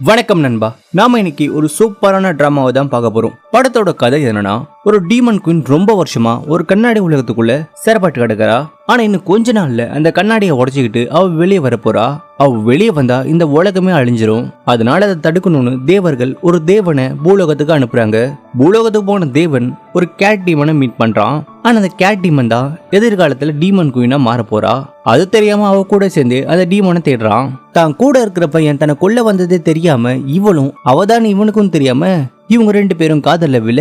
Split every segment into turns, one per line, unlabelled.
வணக்கம் நண்பா. நாம இன்னைக்கு ஒரு சூப்பரான டிராமாவை தான் பார்க்க போறோம். படத்தோட கதை என்னன்னா, ஒரு டீமன் குயின் ரொம்ப வருஷமா ஒரு கண்ணாடி உலகத்துக்குள்ள சிறப்பாட்டு கிடக்குறா. ஆனா இன்னும் கொஞ்ச நாள்ல அந்த கண்ணாடியை உடைச்சுக்கிட்டு அவ வெளியே வரப்போறா. அவ வெளியே வந்தா இந்த உலகமே அழிஞ்சிரும். அதனால அதை தடுக்கணும்னு தேவர்கள் ஒரு தேவனை பூலோகத்துக்கு அனுப்புறாங்க. பூலோகத்துக்கு போன தேவன் ஒரு கேட் டீமனை மீட் பண்றான். ஆனா அந்த கேட் டீமன் தான் எதிர்காலத்துல டீமன் குயினா மாற போறா. அது தெரியாம அவ கூட சேர்ந்து அந்த டீமனை தேடுறான். தான் கூட இருக்கிற பையன் தன்னை கொல்ல வந்ததே தெரியாம இவளும் அவதான் இவனுக்கும் தெரியாம இவங்க ரெண்டு பேரும் காதல்ல விழ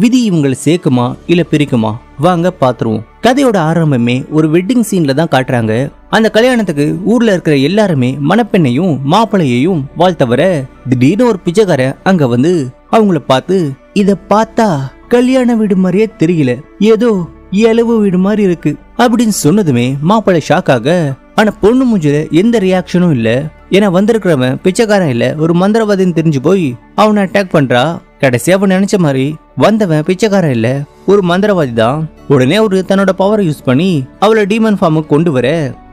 விதி இவங்களை சேர்க்குமா இல்ல பிரிக்குமா வாங்க பாத்துருவோம். கதையோட ஆரம்பமே ஒரு வெட்டிங் சீன்ல தான் காட்டுறாங்க. அந்த கல்யாணத்துக்கு ஊர்ல இருக்கிற எல்லாருமே மணப்பெண்ணையும் மாப்பிள்ளையையும் வாழ்த்தவர திடீர்னு ஒரு பிச்சைக்காரன் அங்க வந்து அவங்கள பார்த்து, இத பார்த்தா கல்யாண வீடு மாதிரியே தெரியல, ஏதோ இளவு வீடு மாதிரி இருக்கு அப்படின்னு சொன்னதுமே மாப்பிள்ளை ஷாக்காக. ஆனா பொண்ணு மூஞ்சில எந்த ரியாக்ஷனும் இல்ல. ஏன்னா வந்திருக்கிறவன் பிச்சைக்காரன் இல்ல, ஒரு மந்திரவாதின்னு தெரிஞ்சு போய் அவனை அட்டாக் பண்றா. கடைசி அவன் நினைச்ச மாதிரி வந்தவன் பிச்சைக்காரன் இல்ல, ஒரு மந்திரவாதி தான். உடனே அவரு தன்னோட பவரை யூஸ் பண்ணி அவளை டீமன் ஃபார்முக்கு கொண்டு வர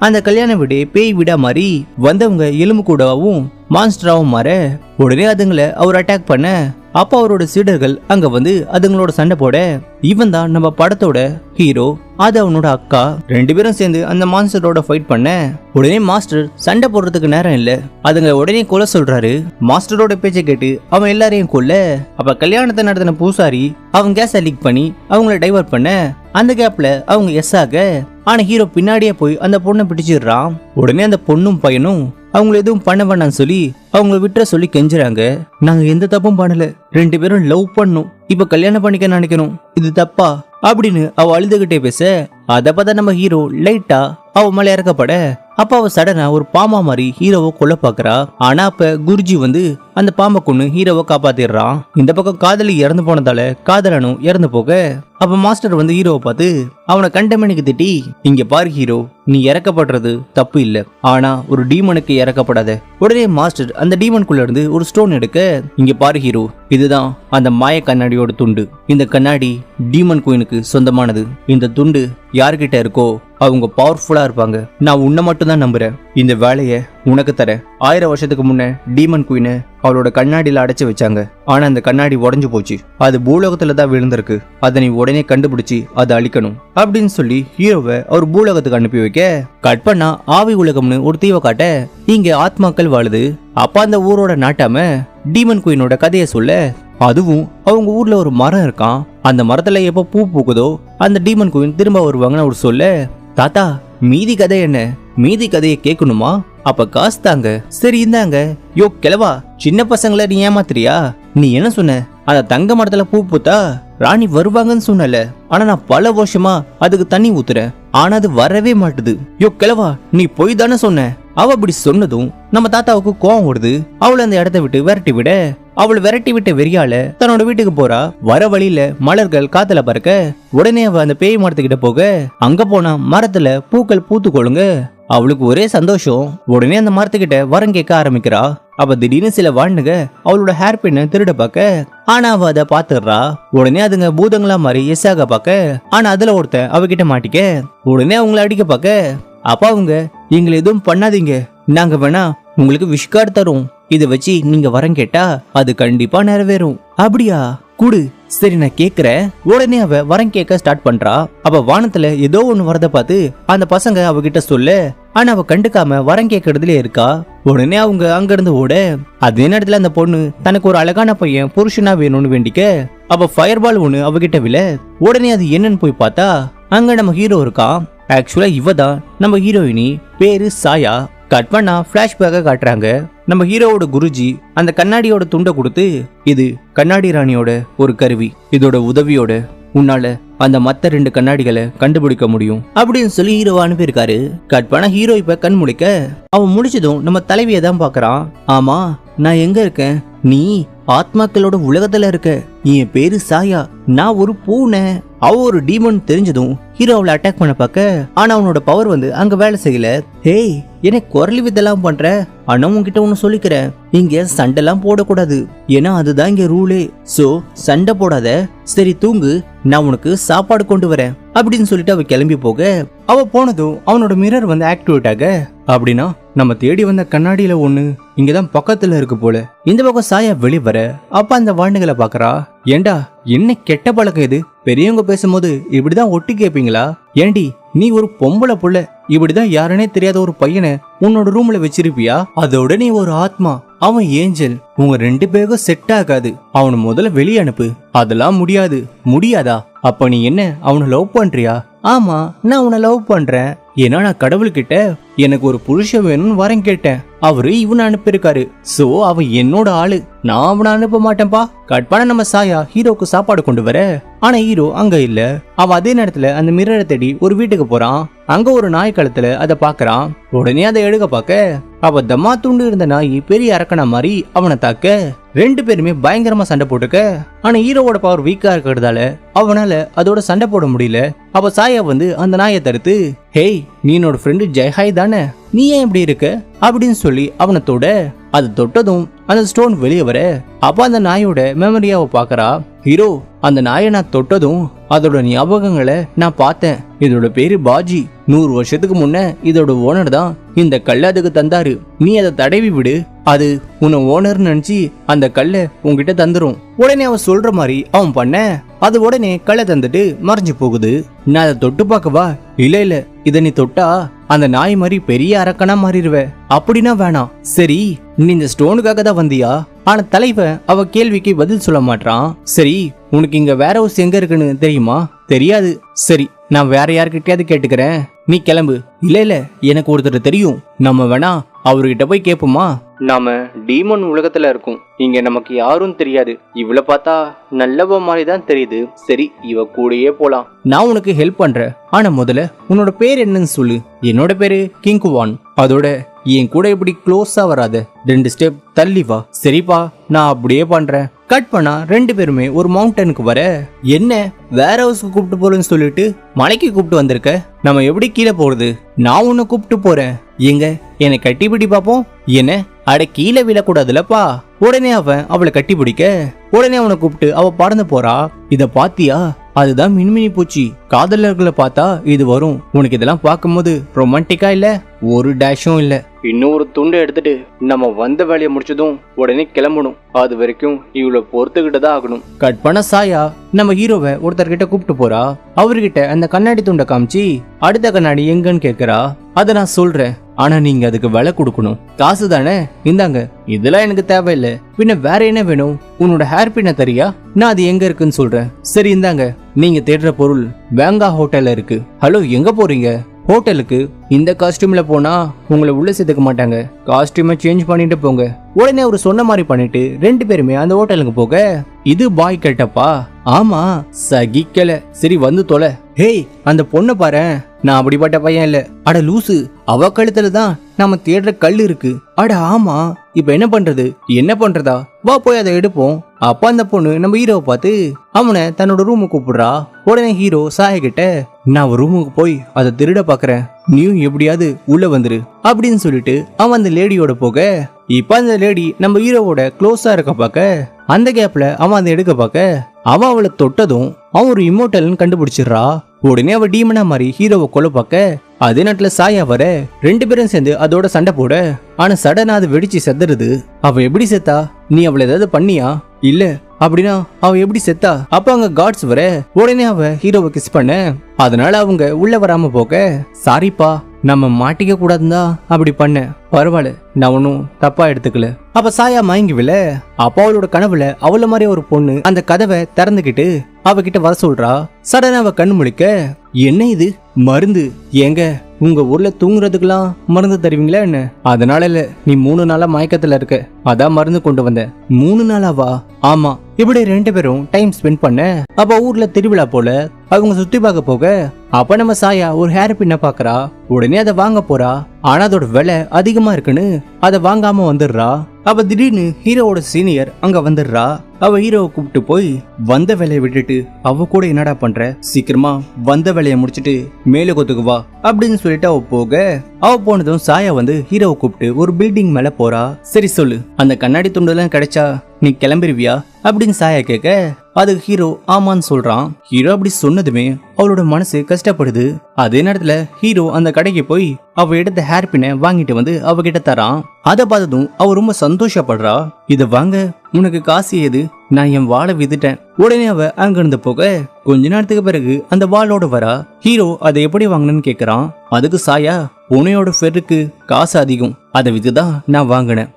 அந்த கல்யாண வீடு பேய் வீடா மாதிரி வந்தவங்க எலும்பு கூடவும் மான்ஸ்டராவும் மாற உடனே அதுங்களை அவர் அட்டாக் பண்ண அப்ப அவரோட சீடர்கள் அங்க வந்து அதுங்களோட சண்டை போட இவன் தான் நம்ம படத்தோட ஹீரோ, அது அவனோட அக்கா. ரெண்டு பேரும் சேர்ந்து அந்த மான்ஸ்டரோட ஃபைட் பண்ண உடனே மாஸ்டர் சண்டை போடுறதுக்கு நேரம் இல்ல, அதுங்க உடனே கொல்ல சொல்றாரு. மாஸ்டரோட பேச்சை கேட்டு அவன் எல்லாரையும் கொல்ல அப்ப கல்யாணத்தை நடத்தின பூசாரி அவன் கேஸ் லீக் பண்ணி அவங்கள டைவர்ட் பண்ண அந்த கேப்ல அவங்க எஸ் ஆக. ஆனா ஹீரோ பின்னாடியே போய் அந்த பொண்ணை பிடிச்சிடுறான். உடனே அந்த பொண்ணும் பையனும் அவங்கள எதுவும் பண்ண வேண்டாம்னு சொல்லி அவங்கள விட்டுற சொல்லி கெஞ்சுறாங்க. நாங்க எந்த தப்பும் பண்ணல, ரெண்டு பேரும் லவ் பண்ணும், இப்ப கல்யாணம் பண்ணிக்க நினைக்கணும், இது தப்பா அப்படின்னு அவ அழுதுகிட்டே பேச அத பார்த்தா நம்ம ஹீரோ லைட்டா அவ மேல இறக்கப்பட அப்ப அவ சடனா ஒரு பாம்பா மாதிரி ஹீரோவை கொல்ல பாக்குறா. ஆனா அப்ப குருஜி வந்து அந்த பாம்பை கொண்டு ஹீரோவை காப்பாத்திடுறான். இந்த பக்கம் காதலி இறந்து போனதால காதலனும் இறந்து போக அப்ப மாஸ்டர் வந்து ஹீரோவை பார்த்து அவனை கண்டமணிக்கு திட்டி, இங்க பாரு ஹீரோ, நீ இறக்கப்படுறது தப்பு இல்ல, ஆனா ஒரு டீமனுக்கு இறக்கப்படாத. உடனே மாஸ்டர் அந்த டீமனுக்குள்ள இருந்து ஒரு ஸ்டோன் எடுக்க, இங்க பாரு ஹீரோ, இதுதான் அந்த மாய கண்ணாடியோட துண்டு. இந்த கண்ணாடி டீமன் குயினுக்கு சொந்தமானது. இந்த துண்டு யார்கிட்ட இருக்கோ அவங்க பவர்ஃபுல்லா இருப்பாங்க. நான் உன்னை மட்டும் தான் நம்புறேன். இந்த வேலைய உனக்கு தரேன். 1000 வருஷத்துக்கு முன்ன டீமன் குயினை அவளோட கண்ணாடியில அடைச்சு வச்சாங்க. ஆனா அந்த கண்ணாடி உடஞ்சு போச்சு, அது பூலோகத்துல தான் விழுந்திருக்கு, அதை நீ உடனே கண்டுபிடிச்சு அதை அழிக்கணும் அப்படின்னு சொல்லி ஹீரோவை அவர் பூலோகத்துக்கு அனுப்பி வைக்க கட் பண்ணா ஆவி உலகம்னு ஒரு தீவை காட்ட இங்க ஆத்மாக்கள் வாழுது. அப்ப அந்த ஊரோட நாட்டாம டீமன் குயினோட கதையை சொல்ல, அதுவும் அவங்க ஊர்ல ஒரு மரம் இருக்கான், அந்த மரத்துல எப்ப பூ பூக்குதோ அந்த டீமன் குயின் திரும்ப வருவாங்கன்னு அவர் சொல்ல, தாத்தா மீதி கதை என்ன, மீதி கதையை கேட்கணுமா, அப்ப காசு தாங்க. சரி இந்தாங்க. யோ கிழவா, சின்ன பசங்களை நீ ஏமாத்துறியா? நீ என்ன சொன்ன, அந்த தங்க மரத்துல பூ பூத்தா ராணி வருவாங்கன்னு சொன்னல, ஆனா நான் பல வருஷமா அதுக்கு தண்ணி ஊத்துறேன், ஆனா அது வரவே மாட்டுது. யோ கிழவா, நீ போய் தானே சொன்ன. அவ அப்படி சொன்னதும் நம்ம தாத்தாவுக்கு கோவம் வருது. அவளை அந்த இடத்த விட்டு விரட்டி விட அவளை விரட்டி விட்ட வெறியால தன்னோட வீட்டுக்கு போறா. வர வழியில மலர்கள் காத்துல பறக்க உடனே அவ அந்த பேய் மரத்துக்கிட்ட போக அங்க போனா மரத்துல பூக்கள் பூத்து கொள்ளுங்க. அவளுக்கு ஒரே சந்தோஷம். உடனே அந்த மரத்துக்கிட்ட வரம் கேட்க ஆரம்பிக்கிறா. அப்ப திடீர்னு சில வாண்டுங்க அவளோட ஹேர் பின்ன திருட பாக்க, ஆனா அவ அதை பாத்துடுறா. உடனே அதுங்க பூதங்களா மாதிரி எஸ்ஸாக பாக்க, ஆனா அதுல ஒருத்த அவகிட்ட மாட்டிக்க உடனே அவங்கள அடிக்க பாக்க, அப்ப அவங்க எங்களை எதுவும் பண்ணாதீங்க, நாங்க வேணா உங்களுக்கு விஷ் தரும், இத வச்சு நீங்க வரம் கேட்டா அது கண்டிப்பா நிறைவேறும். அப்படியா, குடு, சரி நான் கேக்குறேன். உடனே அவ வரம் கேட்க ஸ்டார்ட் பண்றா. அப்ப வானத்துல ஏதோ ஒண்ணு வரத பார்த்து அந்த பசங்க அவகிட்ட சொல்ல, ஆனா அவ கண்டுக்காம வரம் கேட்கறதுல இருக்கா. உடனே அவங்க அங்க இருந்து ஓட அதே நேரத்துல அந்த பொண்ணு தனக்கு ஒரு அழகான பையன் புருஷனா வேணும்னு வேண்டிக்க அப்ப ஃபயர் பால் ஒண்ணு அவகிட்ட விழ உடனே அது என்னன்னு போய் பார்த்தா அங்க நம்ம ஹீரோ இருக்கான். ஆக்சுவலா இவ தான் நம்ம ஹீரோயினி, பேரு சாயா. கட் பண்ணா பிளாஷ்பேக்க காட்டுறாங்க. நம்ம ஹீரோவோட குருஜி அந்த கண்ணாடியோட துண்டை கொடுத்து, இது கண்ணாடி ராணியோட ஒரு கருவி, இதோட உதவியோட உன்னால அந்த மத்த 2 கண்ணாடிகளை கண்டுபிடிக்க முடியும் அப்படின்னு சொல்லி ஹீரோ அனுப்பியிருக்காரு. கட் பண்ண ஹீரோ இப்ப கண் முழிக்க அவன் முடிச்சதும் நம்ம தலைவியை தான் பாக்குறான். ஆமா, நான் எங்க இருக்கேன், நீ ஆத்மாக்களோட உலகத்துல இருக்க, என் பேரு சாயா, நான் ஒரு பூனை. அவ ஒரு டீமன் தெரிஞ்சதும் ஹீரோ அவளை அட்டாக் பண்ண பாக்க, ஆனா அவனோட பவர் வந்து அங்க வேலை செய்யல. ஹேய், எனக்கு குரலி விதெல்லாம் பண்ற, ஆனா உன்கிட்ட ஒண்ணு சொல்லிக்கிறேன், இங்க சண்டைலாம் போடக்கூடாது, ஏன்னா அதுதான் இங்க ரூலே. சோ சண்டை போடாத, சரி தூங்கு, நான் உனக்கு சாப்பாடு கொண்டு வரேன் அப்படின்னு சொல்லிட்டு அவ கிளம்பி போக அவ போனதும் அவனோட மிரர் வந்து ஆக்டிவேட் ஆக, அப்படின்னா நம்ம தேடி வந்த கண்ணாடியில ஒண்ணு இங்கதான் பக்கத்துல இருக்கு போல. இந்த பக்கம் சாயா வெளிய வர அப்ப அந்த வாழ்ந்துகளை பாக்குறா. ஏண்டா என்ன கெட்ட பழக்கம் இது? பெரியவங்க பேசும்போது இப்படிதான் ஒட்டி கேப்பீங்களா? ஏண்டி நீ ஒரு பொம்பளை புள்ள, இப்படிதான் யாருன்னே தெரியாத ஒரு பையனை உன்னோட ரூம்ல வச்சிருப்பியா? அதோட நீ ஒரு ஆத்மா, அவன் ஏஞ்சல், உங்க 2 பேருக்கும் செட் ஆகாது. அவனை முதல்ல வெளியே அனுப்பு. அதெல்லாம் முடியாது. முடியாதா? அப்ப நீ என்ன அவனை லவ் பண்றியா? ஆமா, நான் உன்னை லவ் பண்றேன். ஏன்னா நான் கடவுள்கிட்ட எனக்கு ஒரு புருஷன் வேணும்னு வரம் கேட்டேன். அவரு இவனை அனுப்பியிருக்காரு. சோ அவன் என்னோட ஆளு. நான் அவனை அனுப்ப மாட்டேன்பா. கட் பண்ண நம்ம சாயா ஹீரோக்கு சாப்பாடு கொண்டு வர, ஆனா ஹீரோ அங்க இல்ல. அவன் அதே நேரத்துல அந்த மிரரை தேடி ஒரு வீட்டுக்கு போறான். அங்க ஒரு நாய் கழுத்துல அதை பாக்குறான். உடனே அதை எடுக்க பாக்க அவ தம்மா துண்டு இருந்த நாய் பெரிய அரக்கனா மாதிரி அவனை தாக்க 2 பேருமே பயங்கரமா சண்டை போட்டுக்க. ஆனா ஹீரோவோட பவர் வீக்கா இருக்கிறதால அவனால அதோட சண்டை போட முடியல. அப்ப சாயா வந்து அந்த நாயை தடுத்து, ஹேய் நீ என்னோட ஃப்ரெண்டு ஜெய்ஹாய் தானே, நீ ஏன் இப்படி இருக்க அப்படின்னு சொல்லி அவனை தொட. அது தொட்டதும் அந்த ஸ்டோன் வெளியே வர அப்ப அந்த நாயோட மெமரியாவை பாக்குறா. ஹீரோ, அந்த நாயை நான் தொட்டதும் அதோட ஞாபகங்களை நான் பார்த்தேன். இதோட பேரு பாஜி. 100 வருஷத்துக்கு முன்ன இதோட ஓனர் தான் இந்த கல்லை அதுக்கு தந்தாரு. நீ அதை தடவி விடு, அது உன்னை ஓனர் நினைச்சு அந்த கல்லை உன்கிட்ட தந்துரும். உடனே அவன் சொல்ற மாதிரி அவன் பண்ண, அது உடனே கல்லை தந்துட்டு மறைஞ்சு போகுது. நான் அதை தொட்டு பார்க்கவா? இல்ல இத நீ தொட்டா அந்த நாய் மாதிரி பெரிய அரக்கனா மாறிடுவ. அப்படின்னா வேணாம். சரி நீ இந்த ஸ்டோனுக்காக தான் வந்தியா? ஆனா தலைவன் அவ கேள்விக்கு பதில் சொல்ல மாட்டான். சரி உனக்கு இங்க வேற ஹவுஸ் எங்க இருக்குன்னு தெரியுமா? தெரியாது. சரி நான் வேற யாருக்கிட்டயாவது கேட்டுக்கிறேன், நீ கிளம்பு. இல்ல எனக்கு ஒருத்தர் தெரியும், நம்ம வேணா அவர்கிட்ட போய் கேட்போமா? நாம டீமன் உலகத்துல இருக்கோம், இங்க நமக்கு யாரும் தெரியாது. இவளை பார்த்தா நல்லவ மாதிரி தான் தெரியுது. சரி இவ கூடயே போலாம். நான் உனக்கு ஹெல்ப் பண்றேன். ஆனா முதல்ல உன்னோட பேர் என்னன்னு சொல்லு. என்னோட பேரு கிங்குவான். அதோட என் கூட இப்படி க்ளோஸா வராத, 2 ஸ்டெப் தள்ளி வா. சரிப்பா நான் அப்படியே பண்றேன். கட் பண்ணா 2 பேருமே ஒரு மவுண்டனுக்கு வர, என்ன வேற ஹவுஸ்க்கு கூப்பிட்டு போறேன்னு சொல்லிட்டு மலைக்கு கூப்பிட்டு வந்திருக்க, நம்ம எப்படி கீழே போறது? நான் உன்னை கூப்பிட்டு போறேன். எங்க என்னை கட்டி பிடி பாப்போம். என்ன அட கீழே விழக்கூடாதுலப்பா. உடனே அவன் அவளை கட்டி பிடிக்க, உடனே அவனை கூப்பிட்டு அவ பறந்து போறா. இத பாத்தியா? அதுதான் மின்மினி பூச்சி. காதலர்களை பார்த்தா இது வரும். உனக்கு இதெல்லாம் பார்க்கும்போது ரொமான்டிக்கா இல்ல? ஒரு டேஷும் இல்ல. இன்னொரு துண்டை எடுத்துட்டு நம்ம வந்த வேலையை முடிச்சதும் உடனே கிளம்பணும். அது வரைக்கும் இவ்வளவு பொறுத்துக்கிட்டு தான் ஆகணும். கட் பண்ண சாயா நம்ம ஹீரோவை ஒருத்தர்கிட்ட கூப்பிட்டு போறா. அவர்கிட்ட அந்த கண்ணாடி துண்டை காமிச்சு அடுத்த கண்ணாடி எங்கன்னு கேக்குறா. அதை நான் சொல்றேன், ஆனா நீங்க அதுக்கு விலை கொடுக்கணும். காசு தானே, இந்தாங்க. இதெல்லாம் எனக்கு தேவையில்லை. பின்ன வேற என்ன வேணும்? உன்னோட ஹேர் பின்ன தரியா? நான் அது எங்க இருக்குன்னு சொல்றேன். சரி இந்தாங்க. நீங்க தேடுற பொருள் வேங்கா ஹோட்டல்ல இருக்கு. ஹலோ எங்க போறீங்க? ஹோட்டலுக்கு. இந்த காஸ்டியூம்ல போனா உங்களை உள்ள சேர்த்துக்க மாட்டாங்க. காஸ்டியூமை சேஞ்ச் பண்ணிட்டு போங்க. உடனே அவர் சொன்ன மாதிரி பண்ணிட்டு 2 பேருமே அந்த ஹோட்டலுக்கு போக, இது பாய் கேட்டப்பா. ஆமா சகிக்கல. சரி வந்து தொலை. ஹேய் அந்த பொண்ணை பாரு, நான் அப்படிப்பட்ட பையன் இல்ல. அட லூசு, அவ கழுத்துல தான் நாம தேடுற கல் இருக்கு. அட ஆமா, இப்ப என்ன பண்றது? என்ன பண்றதா? வா போய் அதை எடுப்போம். அப்ப அந்த பொண்ணு நம்ம ஹீரோவை பார்த்து அவனை தன்னோட ரூமுக்கு கூப்பிடுறா. உடனே ஹீரோ சாய கிட்ட, நான் ரூமுக்கு போய் அதை திருட பாக்குறேன், நீயும் எப்படியாவது உள்ள வந்துரு அப்படின்னு சொல்லிட்டு அவன் அந்த லேடியோட போக, இப்ப அந்த லேடி நம்ம ஹீரோவோட க்ளோஸா இருக்க பாக்க, அந்த கேப்ல அவன் அதை எடுக்க பாக்க, அவன் அவளை தொட்டதும் அவன் ஒரு இம்மோர்டல்னு கண்டுபிடிச்சிடுறா. உடனே அவ டீமனா மாதிரி ஹீரோவை கொலை பார்க்க, அதே நேரத்துல சாயா வர 2 பேரும் சேர்ந்து அதோட சண்டை போட, ஆனா சடனா அது வெடிச்சு செத்துருது. அவ எப்படி செத்தா? நீ அவளை ஏதாவது பண்ணியா? இல்ல. அப்படின்னா அவ எப்படி செத்தா? அப்ப அங்க காட்ஸ் வர, உடனே அவ ஹீரோவை கிஸ் பண்ண, அதனால அவங்க உள்ள வராம போக, சாரிப்பா நம்ம மாட்டிக்க கூடாதுந்தா அப்படி பண்ண, பரவாயில்ல நான் ஒன்னும் தப்பா எடுத்துக்கல. அப்ப சாயா மயங்கி விழ, அப்ப அவளோட கனவுல அவள மாதிரி ஒரு பொண்ணு அந்த கதவை திறந்துகிட்டு அவகிட்ட வர சொல்றா. சடனா அவ கண்ணு முழிக்க, என்ன இது மருந்து? ஏங்க உங்க ஊர்ல தூங்குறதுக்கெல்லாம் மருந்து தருவீங்களா என்ன? அதனால இல்ல, நீ 3 நாளா மயக்கத்துல இருக்க, அதான் மருந்து கொண்டு வந்த. 3 நாளாவா? ஆமா. இப்படி 2 பேரும் டைம் ஸ்பெண்ட் பண்ண. அப்ப ஊர்ல திருவிழா போல அவங்க சுத்தி பார்க்க போக, அப்ப நம்ம சாயா ஒரு ஹேர் பின்ன பாக்குறா. உடனே அதை வாங்க போறா. ஆனா அதோட விலை அதிகமா இருக்குன்னு அதை வாங்காம வந்துடுறா. அப்ப திடீர்னு ஹீரோவோட சீனியர் அங்க வந்துடுறா. அவ ஹீரோவை கூப்பிட்டு போய், வந்த வேலையை விட்டுட்டு அவ கூட என்னடா பண்ற? சீக்கிரமா வந்த வேலையை முடிச்சிட்டு மேல கொத்துக்கு வா அப்படின்னு சொல்லிட்டு அவ போக, அவ போனதும் சாயா வந்து ஹீரோவை கூப்பிட்டு ஒரு பில்டிங் மேல போறா. சரி சொல்லு, அந்த கண்ணாடி துண்டுலாம் கிடைச்சா நீ கிளம்பிடுவியா அப்படின்னு சாயா கேட்க அதுக்கு ஹீரோ ஆமான்னு சொல்றான். ஹீரோ அப்படி சொன்னதுமே அவளோட மனசு கஷ்டப்படுது. அதே நேரத்துல ஹீரோ அந்த கடைக்கு போய் அவ எடுத்த ஹேர் பின்னை வாங்கிட்டு வந்து அவகிட்ட தரான். அதை பார்த்ததும் அவ ரொம்ப சந்தோஷப்படுறா. இத வாங்க உனக்கு காசு ஏது, நான் என் வாளை வித்துட்டேன். உடனே அவ அங்கிருந்து போக கொஞ்ச நேரத்துக்கு பிறகு அந்த வாளோட வரா. ஹீரோ அதை எப்படி வாங்கணும்னு கேக்குறான். அதுக்கு சாயா உனையோட ஃபெருக்கு காசு அதிகம், அதை வித்துதான் நான் வாங்கினேன்.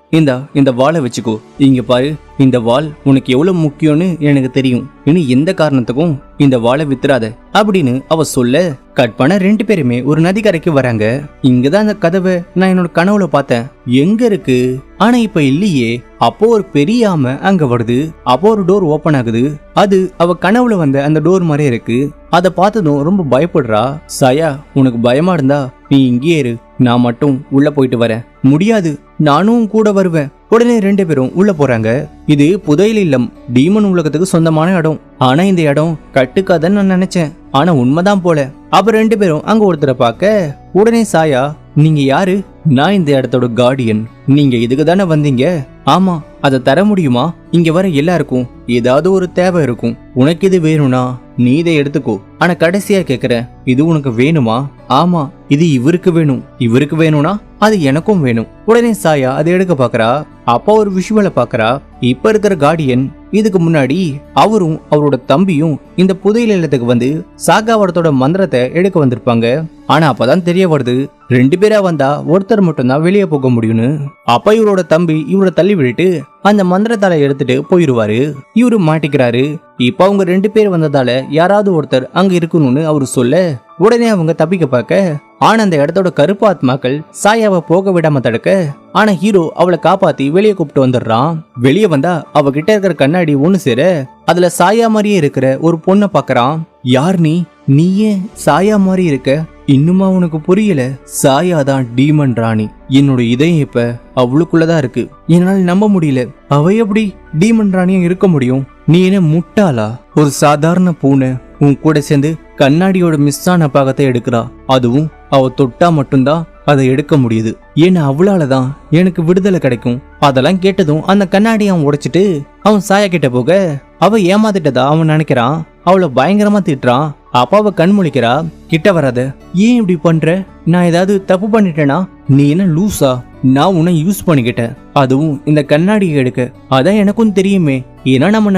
இந்த வாளை வச்சுக்கோ. இங்க பாரு, இந்த வாள் உனக்கு எவ்வளவு முக்கியம்னு எனக்கு தெரியும். இனி எந்த காரணத்துக்கும் இந்த வாளை வித்துறாத அப்படின்னு அவ சொல்ல கட் பண்ண 2 பேருமே ஒரு நதிக்கரைக்கு வராங்க. இங்கதான் அந்த கதவை நான் என்னோட கனவுல பார்த்தேன். எங்க இருக்கு? ஆனா இப்ப இல்லையே. அப்போ ஒரு பெரிய ஆமை அங்க வருது. அப்போ ஒரு டோர் ஓபன் ஆகுது. அது அவ கனவுல வந்த அந்த டோர் மாதிரி இருக்கு. அதை பார்த்ததும் ரொம்ப பயப்படுறா. சாயா உனக்கு பயமா இருந்தா நீ இங்கேயே இரு, நான் மட்டும் உள்ள போயிட்டு வரேன். முடியாது, நானும் கூட வருவேன். உடனே 2 பேரும் உள்ள போறாங்க. இது புதையல் இல்லம், டீமன் உலகத்துக்கு சொந்தமான இடம். ஆனா இந்த இடம் கட்டுக்காதன்னு நான் நினைச்சேன், ஆனா உண்மைதான் போல. அப்ப 2 பேரும் அங்க ஒருத்தரை பார்க்க உடனே சாயா நீங்க யாரு? நான் இந்த இடத்தோட கார்டியன். நீங்க இதுக்கு தானே வந்தீங்க? ஆமா, அதை தர முடியுமா? இங்க வர எல்லாருக்கும் ஏதாவது ஒரு தேவை இருக்கும். உனக்கு இது வேணும்னா நீ இதை எடுத்துக்கோ. ஆனா கடைசியா கேக்குறேன், இது உனக்கு வேணுமா? ஆமா, இது இவருக்கு வேணும். இவருக்கு வேணும்னா அது எனக்கும் வேணும். உடனே சாயா அதை எடுக்க பாக்குறா. அப்பா ஒரு விஷுவலை பாக்குறா. இப்ப இருக்கிற கார்டியன் இதுக்கு முன்னாடி அவரும் அவரோட தம்பியும் இந்த புதையல் இல்லத்துக்கு வந்து சாகாவரத்தோட மந்திரத்தை எடுக்க வந்திருப்பாங்க. ஆனா அப்பதான் தெரிய வருது 2 பேரா வந்தா ஒருத்தர் மட்டும்தான் வெளியே போக முடியும்னு. அப்ப இவரோட தம்பி இவரை தள்ளி விட்டுட்டு அந்த மந்திரத்தால எடுத்துட்டு போயிருவாரு. இவரு மாட்டிக்கிறாரு. இப்ப அவங்க 2 பேர் வந்ததால யாராவது ஒருத்தர் அங்க இருக்கணும்னு அவரு சொல்ல உடனே அவங்க தப்பிக்க பார்க்க ஆனா அந்த இடத்தோட கருப்பு ஆத்மாக்கள் சாயாவை போக விடாம தடுக்க ஆனா ஹீரோ அவளை காப்பாத்தி வெளியே கூப்பிட்டு வந்துடுறான். வெளியே வந்தா அவகிட்ட இருக்கிற கண்ணாடி ஒண்ணு சேர அதுல சாயா மாதிரியே இருக்கிற ஒரு பொண்ணை பாக்குறான். யார் நீ? நீயே சாயா மாதிரி இருக்க? இன்னுமா உனக்கு புரியல? சாயாதான் டீமன் ராணி. என்னோட இதயம் இப்ப அவளுக்குள்ளதான் இருக்கு. என்னால நம்ப முடியல. அவ எப்படி டீமன் ராணியும் இருக்க முடியும்? நீ என்ன முட்டாளா? ஒரு சாதாரண பூனை உன் கூட சேர்ந்து கண்ணாடியோட மிஸ் ஆன பாகத்தை எடுக்கிறா. அதுவும் அவ தொட்டா மட்டும்தான் அதை எடுக்க முடியுது. ஏன்னா அவளாலதான் எனக்கு விடுதலை கிடைக்கும். அதெல்லாம் கேட்டதும் அந்த கண்ணாடியை அவன் உடைச்சிட்டு அவன் சாயா கிட்ட போக அவ ஏமாத்திட்டதா அவன் நினைக்கிறான். அவளை பயங்கரமா திட்டுறான். அப்ப அவ கண் முழிக்கிறா. கிட்ட வராத. ஏன் இப்படி பண்ற? நான் ஏதாவது தப்பு பண்ணிட்டேனா? நீ என்ன லூசா? நான் உன்னை யூஸ் பண்ணிக்கிட்டேன், அதுவும் இந்த கண்ணாடியை எடுக்க. அதான் எனக்கும் தெரியுமே. ஏன்னா நம்ம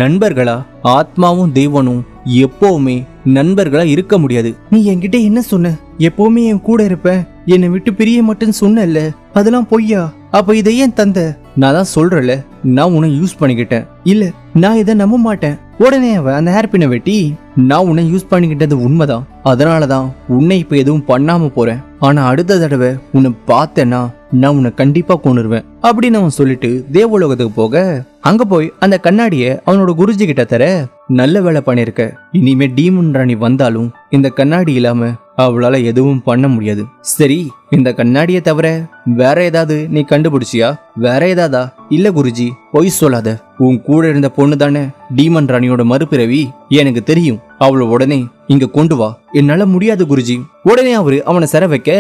நண்பர்களா? ஆத்மாவும் தெய்வனும் எப்பவுமே நண்பர்களா இருக்க முடியாது. நீ என்கிட்ட என்ன சொன்ன? எப்பவுமே என் கூட இருப்ப, என்னை விட்டு பிரிய மட்டும் சொன்னல. அதெல்லாம் பொய்யா? அப்ப இதை ஏன் தந்த? நான் தான் சொல்றல, நான் உன்னை யூஸ் பண்ணிக்கிட்டேன். இல்ல, நான் இதை நம்ப மாட்டேன். உடனே அவ அந்த ஹேர் பின்னை வெட்டி நான் உன்னை யூஸ் பண்ணிக்கிட்டது உண்மைதான், அதனாலதான் உன்னை இப்ப எதுவும் பண்ணாம போறேன். ஆனா அடுத்த தடவை உன்னை பார்த்தேன்னா நான் உன்னை கண்டிப்பா கொண்டுருவேன் அப்படின்னு அவன் சொல்லிட்டு தேவலோகத்துக்கு போக அங்க போய் அந்த கண்ணாடிய அவனோட குருஜி கிட்ட தர, நல்ல வேலை பண்ணிருக்க. இனிமே டீமன் ராணி வந்தாலும் இந்த கண்ணாடி இல்லாம அவளால எதுவும் பண்ண முடியாது. சரி, இந்த கண்ணாடியை தவிர வேற ஏதாவது நீ கண்டுபிடிச்சியா? வேற ஏதாதா? இல்ல குருஜி, பொய் சொல்லாத. உன் கூட இருந்த பொண்ணு தானே டீமன் ராணியோட மறுபிறவி? எனக்கு தெரியும். அவளை உடனே இங்க கொண்டு வா. என்னால முடியாது குருஜி. உடனே அவனை சிற வைக்க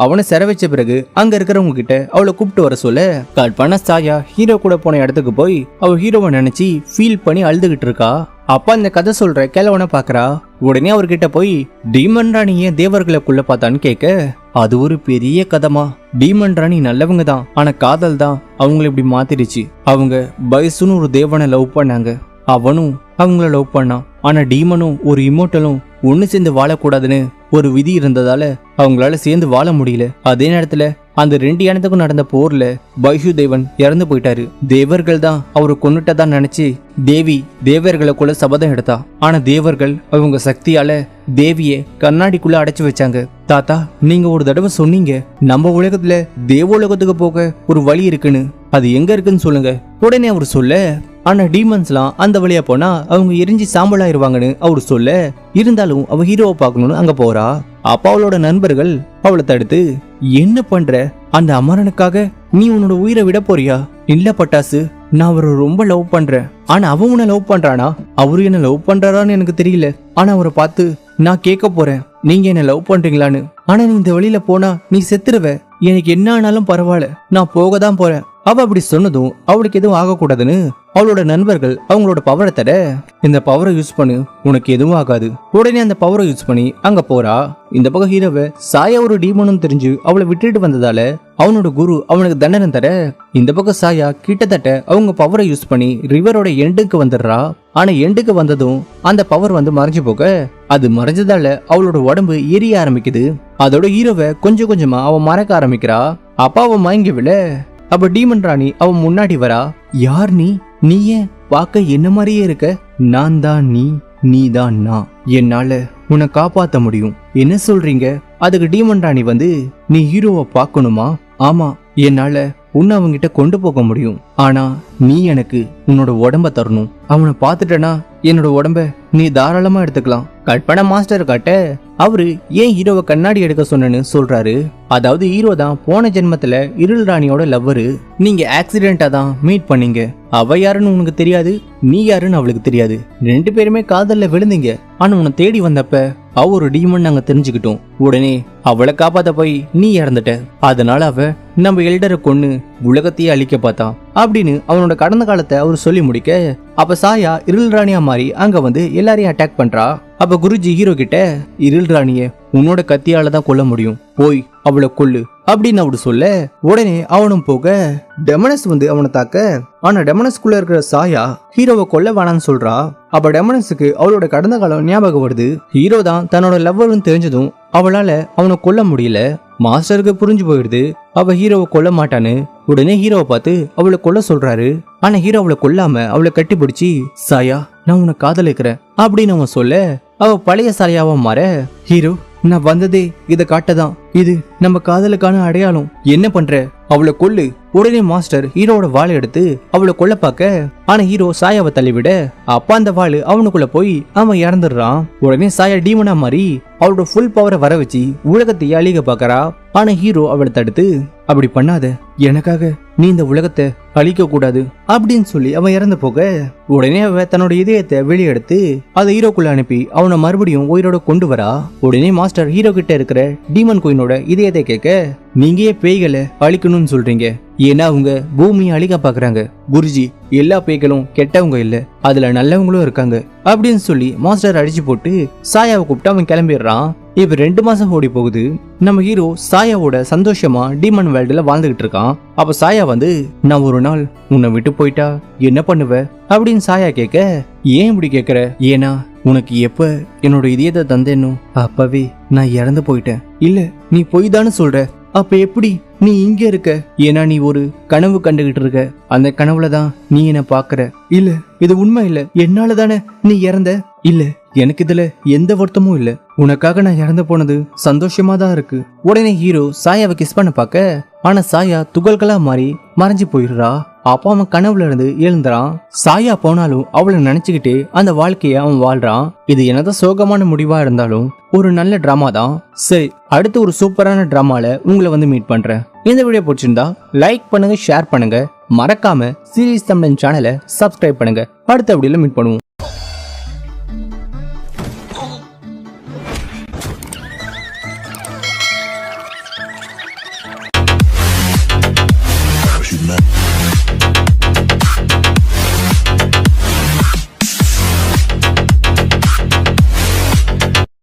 அவனை சிற வச்ச பிறகு அங்க இருக்கிறவங்க கிட்ட அவளை கூப்பிட்டு வர சொல்ல கட் பண்ண சாயா ஹீரோ கூட போன இடத்துக்கு போய் அவ ஹீரோவை நினைச்சு ஃபீல் பண்ணி அழுதுகிட்டு இருக்கா. அப்பா இந்த கதை சொல்ற கிழவனை பாக்குறா. உடனே அவர்கிட்ட போய் டீமன் ராணி ஏன் தேவர்களுக்குள்ள பார்த்தான்னு கேட்க, அது ஒரு பெரிய கதமா. டீமன் ராணி நல்லவங்க தான், ஆனா காதல் தான் அவங்களை இப்படி மாத்திடுச்சு. அவங்க பைசுன்னு ஒரு தேவனை லவ் பண்ணாங்க, அவனும் அவங்கள லவ் பண்ணான். ஆனா டீமனும் ஒரு இமோட்டலும் ஒண்ணு சேர்ந்து வாழக்கூடாதுன்னு ஒரு விதி இருந்ததால அவங்களால சேர்ந்து வாழ முடியல. அதே நேரத்துல அந்த 2 இனத்துக்கும் நடந்த போர்ல பைசு தேவன் இறந்து போயிட்டாரு. தேவர்கள் தான் அவரு கொன்னுட்டதா நினைச்சு தேவி தேவர்களுக்குள்ள சபதம் எடுத்தா. ஆனா தேவர்கள் அவங்க சக்தியால தேவிய கண்ணாடிக்குள்ள அடைச்சு வச்சாங்க. தாத்தா, நீங்க ஒரு தடவை சொன்னீங்க நம்ம உலகத்துல தேவோலகத்துக்கு போக ஒரு வழி இருக்குன்னு, அது எங்க இருக்குன்னு சொல்லுங்க. உடனே அவர் சொல்ல, ஆனா டீமன்ஸ்லாம் அந்த வழியா போனா அவங்க எரிஞ்சு சாம்பலாயிருவாங்கன்னு அவரு சொல்ல, இருந்தாலும் அவ ஹீரோவை பார்க்கணும்னு அங்க போறா. அப்ப அவளோட நண்பர்கள் அவளை தடுத்து, என்ன பண்ற? அந்த அமரனுக்காக நீ உன்னோட உயிரை விட போறியா? இல்ல பட்டாசு, நான் அவரை ரொம்ப லவ் பண்றேன். ஆனா அவன் உன்னை லவ் பண்றானா? அவரு என்ன லவ் பண்றாரான்னு எனக்கு தெரியல. ஆனா அவரை பார்த்து நான் கேட்க போறேன், நீங்க என்ன லவ் பண்றீங்களான்னு. ஆனா நீ இந்த வழியில போனா நீ செத்துருவ. எனக்கு என்ன ஆனாலும் பரவாயில்ல, நான் போக தான் போறேன். அவ அப்படி சொன்னதும் அவளுக்கு எதுவும் ஆகக்கூடாதுன்னு அவளோட நண்பர்கள் அவங்களோட பவரை தர, இந்த பவரை யூஸ் பண்ணு, உனக்கு எதுவும் ஆகாது. உடனே அந்த பவரை யூஸ் பண்ணி அங்க போறா. இந்த பக்கம் ஹீரோவை சாயா ஒரு டீமனும் தெரிஞ்சு அவளை விட்டுட்டு வந்ததால அவனோட குரு அவனுக்கு தண்டனை தர, இந்த பக்கம் சாயா கிட்டத்தட்ட அவங்க பவரை யூஸ் பண்ணி ரிவரோட எண்டுக்கு வந்துடுறா. ஆனா எண்டுக்கு வந்ததும் அந்த பவர் மறைஞ்சு போக, அது மறைஞ்சதால அவளோட உடம்பு எரிய ஆரம்பிக்குது. அதோட ஹீரோவை கொஞ்சம் கொஞ்சமா அவன் மறக்க ஆரம்பிக்கிறா. அப்பா அவன் மயங்கி விழ, அப்ப டீமன் ராணி அவன் முன்னாடி வரா. யார் நீ? நீ ஏன் பார்க்க என்ன மாதிரியே இருக்க? நான் தான் நீ தான் நான். என்னால உன்னை காப்பாத்த முடியும். என்ன சொல்றீங்க? அதுக்கு டீமன் ராணி நீ ஹீரோவை பார்க்கணுமா? ஆமா, என்னால உன்னை அவங்கிட்ட கொண்டு போக முடியும். ஆனா நீ எனக்கு உன்னோட உடம்ப தரணும். அவனை பார்த்துட்டனா என்னோட உடம்ப நீ தாராளமா எடுத்துக்கலாம். கற்பனை மாஸ்டர் காட்ட அவரு ஏன் ஹீரோவை கண்ணாடி எடுக்க சொன்னு சொல்றாரு. அதாவது ஹீரோ தான் போன ஜென்மத்துல இருள் ராணியோட லவ்வரு. நீங்க ஆக்சிடென்டா தான் மீட் பண்ணீங்க. அவ யாருன்னு உனக்கு தெரியாது, நீ யாருன்னு அவளுக்கு தெரியாது. 2 பேருமே காதல்ல விழுந்தீங்க. ஆனா உன்னை தேடி வந்தப்ப அவ ஒரு டீமன் நாங்க தெரிஞ்சுக்கிட்டோம். உடனே அவளை காப்பாத்த போய் நீ இறந்துட்ட. அதனால அவ நம்ம எல்டரை கொன்னு உலகத்தையே அழிக்க பார்த்தான் அப்படின்னு அவனோட கடந்த காலத்தை அவர் சொல்லி முடிக்க, அப்ப சாயா இருள் ராணியா மாறி அங்க எல்லாரையும் அட்டாக் பண்றா. அப்ப குருஜி ஹீரோ கிட்ட, இருள் ராணிய உன்னோட கத்தியால தான் கொல்ல முடியும், போய் அவளை கொல்லு அப்படின்னு அவரு சொல்ல, உடனே அவனும் போக டெமனஸ் அவனை தாக்க. ஆனா டெமனஸ்குள்ள இருக்கிற சாயா ஹீரோவை கொல்ல வேணான்னு சொல்றா. அப்ப டெமனஸுக்கு அவளோட கடந்த காலம் ஞாபகம் வருது. ஹீரோ தான் தன்னோட லவ்வர்னு தெரிஞ்சதும் அவளால அவனை கொல்ல முடியல. மாஸ்டருக்கு புரிஞ்சு போயிடுது அவ ஹீரோவை கொல்ல மாட்டான்னு. உடனே ஹீரோவை பார்த்து அவளை கொல்ல சொல்றாரு. ஆனா ஹீரோ அவளை கொல்லாம அவளை கட்டி பிடிச்சி, சாயா நான் உன்னை காதலிக்கிறேன் அப்படின்னு அவன் சொல்ல, அவ பழைய சாயாவா மாற, ஹீரோ நான் வந்ததே இதை காட்டதான், இது நம்ம காதலுக்கான அடையாளம், என்ன பண்ற, அவளை கொல்லு. உடனே மாஸ்டர் ஹீரோவோட வாளை எடுத்து அவளை கொல்ல பார்க்க, ஆனா ஹீரோ சாயாவை தள்ளிவிட, அப்பா அந்த வாளு அவனுக்குள்ள போய் அவன் இறந்துடுறான். உடனே சாயா டீமனா மாறி அவளோட ஃபுல் பவரை வர வச்சு உலகத்தை அழிக்க பாக்கறா. ஆனா ஹீரோ அவளை தடுத்து, அப்படி பண்ணாத, எனக்காக நீ இந்த உலகத்தை அழிக்க கூடாது அப்படின்னு சொல்லி அவன் இறந்து போக, உடனே அவ தன்னோட இதயத்தை வெளியே எடுத்து அதை ஹீரோக்குள்ள அனுப்பி அவனை மறுபடியும் உயிரோட கொண்டு வரா. உடனே மாஸ்டர் ஹீரோ கிட்ட இருக்கிற டீமன் குயினோட இதயத்தை கேட்க, நீங்க ஏன் பேய்களை அழிக்கணும்னு சொல்றீங்க? ஏன்னா அவங்க பூமியை அழிக்க பாக்குறாங்க. குருஜி, எல்லா பேய்களும் கெட்டவங்க இல்ல, அதுல நல்லவங்களும் இருக்காங்க அப்படின்னு சொல்லி மாஸ்டர் அடிச்சு போட்டு சாயாவை கூப்பிட்டு அவன் கிளம்பிடுறான். இப்ப 2 மாசம் ஓடி போகுது. நம்ம ஹீரோ சாயாவோட சந்தோஷமா டீமன் வேர்ல்டுல வாழ்ந்துகிட்டு இருக்கான். அப்ப சாயா நான் ஒரு நாள் உன்னை விட்டு போயிட்டா என்ன பண்ணுவ அப்படின்னு சாயா கேட்க, ஏன் இப்படி கேக்குற? ஏன்னா உனக்கு எப்ப என்னோட இதயத்தை தந்தேனோ அப்பவே நான் இறந்து போயிட்டேன். இல்ல நீ பொய் தானு சொல்ற, அப்ப எப்படி நீ இங்க இருக்க? ஏன்னா நீ ஒரு கனவு கண்டுகிட்டு இருக்க, அந்த கனவுல தான் நீ என்ன பாக்குற. இல்ல இது உண்மை இல்ல, என்னால தானே நீ இறந்த. இல்ல எனக்கு இதுல எந்த வருத்தமும் இல்ல, உனக்காக நான் இறந்து போனது சந்தோஷமா தான் இருக்கு. உடனே ஹீரோ சாயாவை கிஸ் பண்ண பாக்க, ஆனா சாயா துகள்களா மாறி மறைஞ்சு போயிடுறா. அப்பா அவன் கனவுல இருந்து எழுந்துறான். சாயா போனாலும் அவளை நினைச்சுக்கிட்டே அந்த வாழ்க்கைய அவன் வாழ்றான். இது என்னதான் சோகமான முடிவா இருந்தாலும் ஒரு நல்ல டிராமா தான். சரி, அடுத்து ஒரு சூப்பரான டிராமால உங்களை மீட் பண்றேன். இந்த வீடியோ பிடிச்சிருந்தா லைக் பண்ணுங்க, ஷேர் பண்ணுங்க, மறக்காம சீரிஸ் தமிழ் சேனலை சப்ஸ்கிரைப் பண்ணுங்க. அடுத்த வீடியோல மீட் பண்ணுவோம்.
Man.